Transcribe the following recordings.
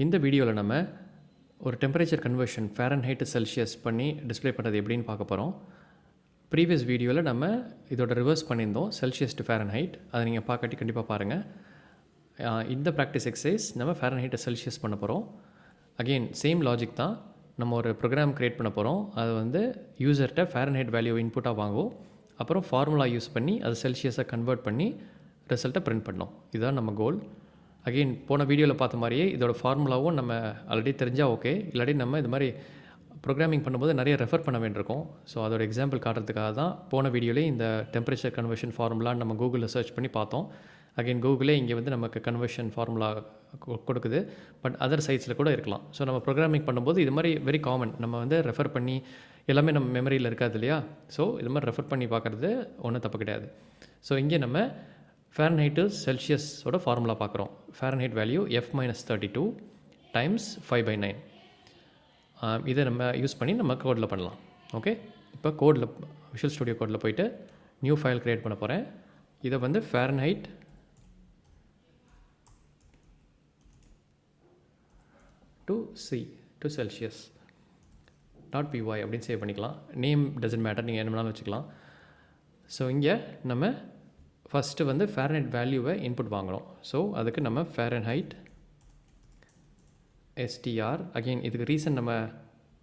இந்த வீடியோவில் நம்ம ஒரு டெம்பரேச்சர் கன்வர்ஷன் ஃபாரன்ஹைட் செல்சியஸ் பண்ணி டிஸ்ப்ளே பண்ணுறது எப்படின்னு பார்க்க போகிறோம். ப்ரீவியஸ் வீடியோவில் நம்ம இதோட ரிவர்ஸ் பண்ணியிருந்தோம், செல்சியஸ் டு ஃபாரன்ஹைட். அதை நீங்கள் பார்க்கட்டி கண்டிப்பாக பாருங்கள். இந்த ப்ராக்டிஸ் எக்ஸசைஸ் நம்ம ஃபாரன்ஹைட்டை செல்சியஸ் பண்ண போகிறோம். அகெயின் சேம் லாஜிக் தான். நம்ம ஒரு ப்ரோக்ராம் க்ரியேட் பண்ண போகிறோம். அது வந்து யூசர்கிட்ட ஃபாரன்ஹைட் வேல்யூ இன்புட்டாக வாங்குவோம். அப்புறம் ஃபார்முலா யூஸ் பண்ணி அது செல்சியஸை கன்வெர்ட் பண்ணி ரிசல்ட்டை பிரிண்ட் பண்ணோம். இதுதான் நம்ம கோல். அகெயின் போன வீடியோவில் பார்த்த மாதிரியே இதோட ஃபார்முலாவும் நம்ம ஆல்ரெடி தெரிஞ்சால் ஓகே, இல்லாட்டி நம்ம இது மாதிரி ப்ரோக்ராமிங் பண்ணும்போது நிறைய ரெஃபர் பண்ண வேண்டியிருக்கும். ஸோ அதோட எக்ஸாம்பிள் காட்டுறதுக்காக தான் போன வீடியோலேயே இந்த டெம்பரேச்சர் கன்வர்ஷன் ஃபார்முலான்னு நம்ம கூகுளில் சர்ச் பண்ணி பார்த்தோம். அகெயின் கூகுளே இங்கே வந்து நமக்கு கன்வர்ஷன் ஃபார்முலா கொடுக்குது. பட் அதர் சைட்ஸில் கூட இருக்கலாம். ஸோ நம்ம ப்ரோக்ராமிங் பண்ணும்போது இது மாதிரி வெரி காமன். நம்ம வந்து ரெஃபர் பண்ணி எல்லாமே நம்ம மெமரியில் இருக்காது இல்லையா? ஸோ இது மாதிரி ரெஃபர் பண்ணி பார்க்குறது ஒன்றும் தப்பு கிடையாது. ஸோ இங்கே நம்ம ஃபாரன்ஹைட்டு செல்சியஸோட ஃபார்முலா பார்க்குறோம். Fahrenheit value F-32 times 5/9. இதை நம்ம யூஸ் பண்ணி நம்ம கோடில் பண்ணலாம். ஓகே, இப்போ கோடில் விஷுவல் ஸ்டுடியோ கோடில் போயிட்டு நியூ ஃபைல் க்ரியேட் பண்ண போகிறேன். இதை வந்து ஃபாரன்ஹைட் டு செல்சியஸ் .py அப்படின்னு சேவ் பண்ணிக்கலாம். நேம் டசன்ட் மேட்டர், நீங்கள் என்ன வேணாலும் வச்சுக்கலாம். ஸோ இங்கே நம்ம ஃபஸ்ட்டு வந்து ஃபாரன்ஹைட் வேல்யூவை இன்புட் வாங்குகிறோம். ஸோ அதுக்கு நம்ம ஃபாரன்ஹைட் STR. அகெயின் இதுக்கு ரீசன் நம்ம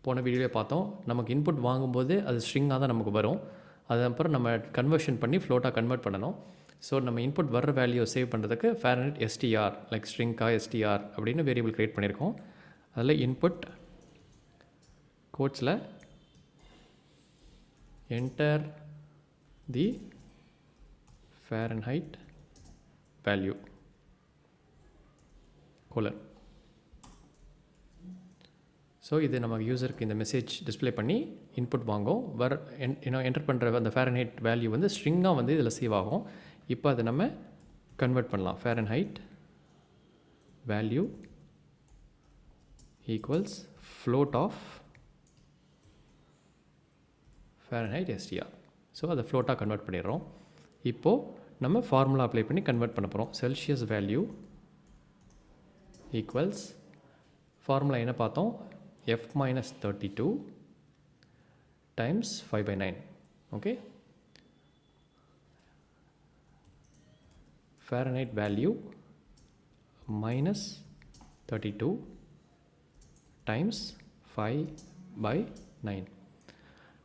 போன வீடியோவே பார்த்தோம். நமக்கு இன்புட் வாங்கும்போது அது ஸ்ட்ரிங்காக தான் நமக்கு வரும். அதுக்கப்புறம் நம்ம கன்வர்ஷன் பண்ணி ஃப்ளோட்டாக கன்வெர்ட் பண்ணணும். ஸோ நம்ம இன்புட் வர்ற வேல்யூவை சேவ் பண்ணுறதுக்கு ஃபாரன்ஹைட் STR லைக் ஸ்ட்ரிங்காக STR அப்படின்னு வேரியபிள் க்ரியேட் பண்ணியிருக்கோம். அதில் இன்புட் கோட்ஸில் enter the Fahrenheit value colon. So இது நம்ம யூசருக்கு இந்த மெசேஜ் டிஸ்பிளே பண்ணி இன்புட் வாங்கும். என்டர் பண்ணுற அந்த ஃபாரன்ஹைட் வேல்யூ வந்து ஸ்ட்ரிங்காக வந்து இதில் சேவ் ஆகும். இப்போ அதை நம்ம கன்வெர்ட் பண்ணலாம். Fahrenheit value equals float of Fahrenheit STR. So அதை ஃப்ளோட்டாக கன்வெர்ட் பண்ணிடுறோம். இப்போது நம்ம ஃபார்முலா அப்ளை பண்ணி கன்வெர்ட் பண்ண போகிறோம். செல்சியஸ் வேல்யூ ஈக்குவல்ஸ் ஃபார்முலா என்ன பார்த்தோம்? F-32 times 5/9. Okay, Fahrenheit value -32 times 5/9.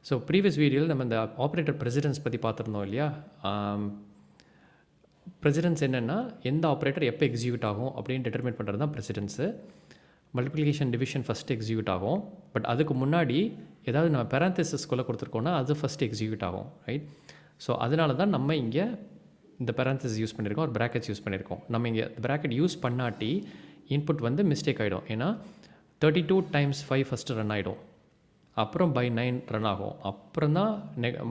So previous வீடியோவில் நம்ம இந்த ஆப்ரேட்டர் ப்ரெசிடென்ஸ் பற்றி பார்த்துருந்தோம் இல்லையா? ப்ரெசிடென்ஸ் என்னென்னா எந்த ஆப்ரேட்டர் எப்போ எக்ஸிக்யூட் ஆகும் அப்படின்னு டிட்டர்மின் பண்ணுறது தான் ப்ரெசிடென்ஸு. மல்டிப்ளிகேஷன் டிவிஷன் ஃபஸ்ட்டு எக்ஸிக்யூட் ஆகும். பட் அதுக்கு முன்னாடி ஏதாவது நம்ம பேராந்தசிஸ்குள்ளே கொடுத்துருக்கோன்னா அது ஃபஸ்ட்டு எக்ஸிக்யூட் ஆகும், ரைட்? ஸோ அதனால தான் நம்ம இங்கே இந்த பேராந்தசிஸ் யூஸ் பண்ணியிருக்கோம், ஒரு ப்ராக்கெட்ஸ் யூஸ் பண்ணியிருக்கோம். நம்ம இங்கே ப்ராக்கெட் யூஸ் பண்ணாட்டி இன்புட் வந்து மிஸ்டேக் ஆகிடும். ஏன்னா 32 டைம்ஸ் 5 ஃபஸ்ட்டு ரன் ஆகிடும், அப்புறம் by 9 ரன் ஆகும், அப்புறம் தான்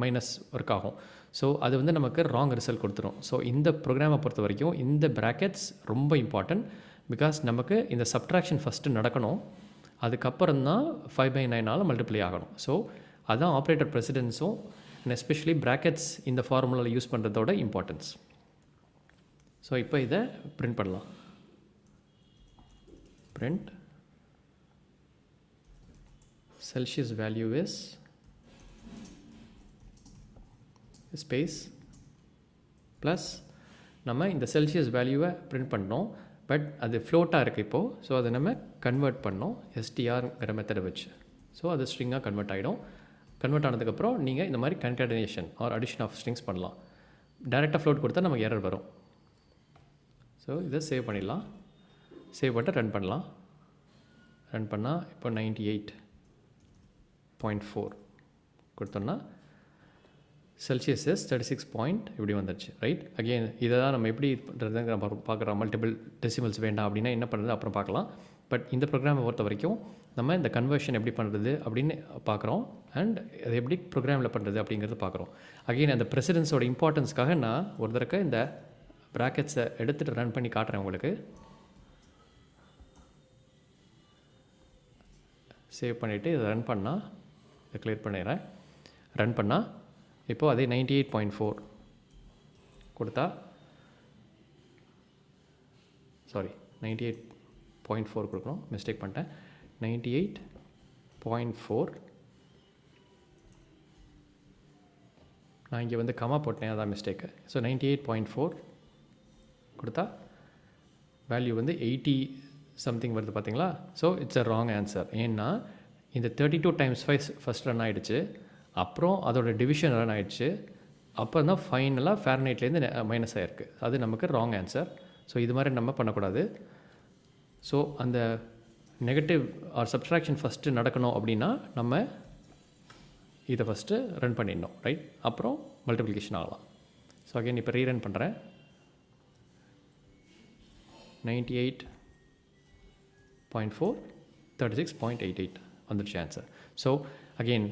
மைனஸ் ஒர்க் ஆகும். ஸோ அது வந்து நமக்கு ராங் ரிசல்ட் கொடுத்துரும். ஸோ இந்த ப்ரோக்ராமை பொறுத்த வரைக்கும் இந்த ப்ராக்கெட்ஸ் ரொம்ப இம்பார்ட்டன்ட். பிகாஸ் நமக்கு இந்த சப்ட்ராக்ஷன் ஃபஸ்ட்டு நடக்கணும், அதுக்கப்புறம் தான் 5/9 மல்டிப்ளை ஆகணும். ஸோ அதுதான் ஆப்ரேட்டர் ப்ரெசிடென்ஸும் அண்ட் எஸ்பெஷலி ப்ராக்கெட்ஸ் இந்த ஃபார்முலாவில் யூஸ் பண்ணுறதோட இம்பார்ட்டன்ஸ். ஸோ இப்போ இதை பிரிண்ட் பண்ணலாம். Print Celsius value is space plus நம்ம இந்த செல்சியஸ் வேல்யூவை பிரிண்ட் பண்ணோம். பட் அது ஃப்ளோட்டாக இருக்குது இப்போது. ஸோ அதை நம்ம கன்வெர்ட் பண்ணோம் STRங்கிற மெத்தடை வச்சு. ஸோ அது ஸ்ட்ரிங்காக கன்வெர்ட் ஆகிடும். கன்வெர்ட் ஆனதுக்கப்புறம் நீங்கள் இந்த மாதிரி கன்காடினேஷன் ஆர் அடிஷன் ஆஃப் ஸ்ட்ரிங்ஸ் பண்ணலாம். டேரெக்டாக ஃப்ளோட் கொடுத்தா நமக்கு எரர் வரும். ஸோ இதை சேவ் பண்ணிடலாம். சேவ் பண்ணிட்டு ரன் பண்ணலாம். ரன் பண்ணால் இப்போ 98.4 கொடுத்தோம்னா செல்சியஸ் 36 இப்படி வந்துடுச்சு, ரைட்? அகெயின் இதை தான் நம்ம எப்படி பண்ணுறதுங்க பார்க்குறோம். மல்டிபிள் டெசிமல்ஸ் வேண்டாம் அப்படின்னா என்ன பண்ணுறது அப்புறம் பார்க்கலாம். பட் இந்த ப்ரோக்ராமை பொறுத்த வரைக்கும் நம்ம இந்த கன்வர்ஷன் எப்படி பண்ணுறது அப்படின்னு பார்க்குறோம். அண்ட் அது எப்படி ப்ரோக்ராமில் பண்ணுறது அப்படிங்கிறது பார்க்குறோம். அகெயின் அந்த ப்ரெசிடென்ஸோட இம்பார்ட்டன்ஸ்க்காக நான் ஒரு தடவை இந்த ப்ராக்கெட்ஸை எடுத்துகிட்டு ரன் பண்ணி காட்டுறேன் உங்களுக்கு. சேவ் பண்ணிவிட்டு இதை ரன் பண்ணால் இதை கிளியர் பண்ணிடுறேன். ரன் பண்ணால் இப்போது அதே 98.4 கொடுத்தா 98 0.4 கொடுக்கணும், மிஸ்டேக் பண்ணிட்டேன். 98.4. நான் இங்கே வந்து கமா போட்டேன், அதான் மிஸ்டேக்கு. ஸோ 98.4 கொடுத்தா வேல்யூ வந்து 80 சம்திங் வருது பார்த்தீங்களா? So it's a wrong answer. ஏன்னா இந்த 32 × 5 ஃபஸ்ட் ரன் ஆகிடுச்சு, அப்புறம் அதோட டிவிஷன் ரன் ஆகிடுச்சு, அப்புறம் தான் ஃபைனலாக ஃபேரன்ஹைட்லேருந்து மைனஸ் ஆகிருக்கு. அது நமக்கு ராங் ஆன்சர். ஸோ இது மாதிரி நம்ம பண்ணக்கூடாது. ஸோ அந்த நெகட்டிவ் ஆர் சப்ட்ராக்ஷன் ஃபஸ்ட்டு நடக்கணும் அப்படின்னா நம்ம இதை ஃபஸ்ட்டு ரன் பண்ணிடணும், ரைட்? அப்புறம் மல்டிப்ளிகேஷன் ஆகலாம். ஸோ அகைன் இப்போ ரீரன் பண்ணுறேன். 98.4 36.88 வந்துடுச்சு ஆன்சர். ஸோ அகெயின்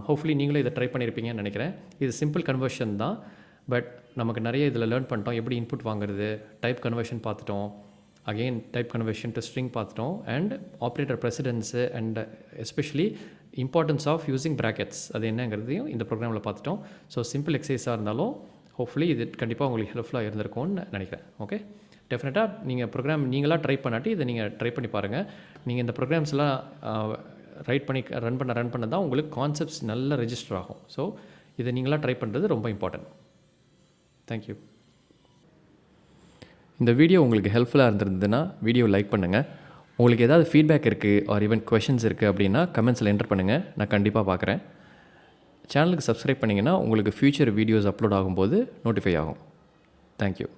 ஹோப்ஃபுல்லி நீங்களும் இதை ட்ரை பண்ணியிருப்பீங்கன்னு நினைக்கிறேன். இது சிம்பிள் கன்வர்ஷன் தான், பட் நமக்கு நிறைய இதில் லேர்ன் பண்ணிட்டோம். எப்படி இன்புட் வாங்குறது, டைப் கன்வர்ஷன் பார்த்துட்டோம், again type conversion to string பார்த்துட்டோம், and operator precedence and especially importance of using brackets அது என்னங்கிறதையும் இந்த ப்ரோக்ராமில் பார்த்துட்டோம். ஸோ சிம்பிள் எக்ஸசைஸாக இருந்தாலும் ஹோப்ஃபுல்லி இது கண்டிப்பாக உங்களுக்கு ஹெல்ப்ஃபுல்லாக இருந்திருக்கும்னு நினைக்கிறேன். ஓகே, டெஃபினட்டாக நீங்கள் ப்ரோக்ராம் நீங்களாக ட்ரை பண்ணாட்டி இதை நீங்கள் ட்ரை பண்ணி பாருங்கள். நீங்கள் இந்த ப்ரோக்ராம்ஸ்லாம் ரன் பண்ண தான் உங்களுக்கு கான்செப்ட்ஸ் நல்லா ரெஜிஸ்டர் ஆகும். ஸோ இதை நீங்களாக ட்ரை பண்ணுறது ரொம்ப இம்பார்ட்டன்ட். தேங்க்யூ. இந்த வீடியோ உங்களுக்கு ஹெல்ப்ஃபுல்லாக இருந்திருந்ததுன்னா வீடியோ லைக் பண்ணுங்கள். உங்களுக்கு ஏதாவது ஃபீட்பேக் இருக்குது ஆர் ஈவன் கொஷின்ஸ் இருக்குது அப்படின்னா கமெண்ட்ஸில் என்டர் பண்ணுங்கள், நான் கண்டிப்பாக பார்க்குறேன். சேனலுக்கு சப்ஸ்கிரைப் பண்ணிங்கன்னா உங்களுக்கு ஃப்யூச்சர் வீடியோஸ் அப்லோட் ஆகும்போது நோட்டிஃபை ஆகும். தேங்க்யூ.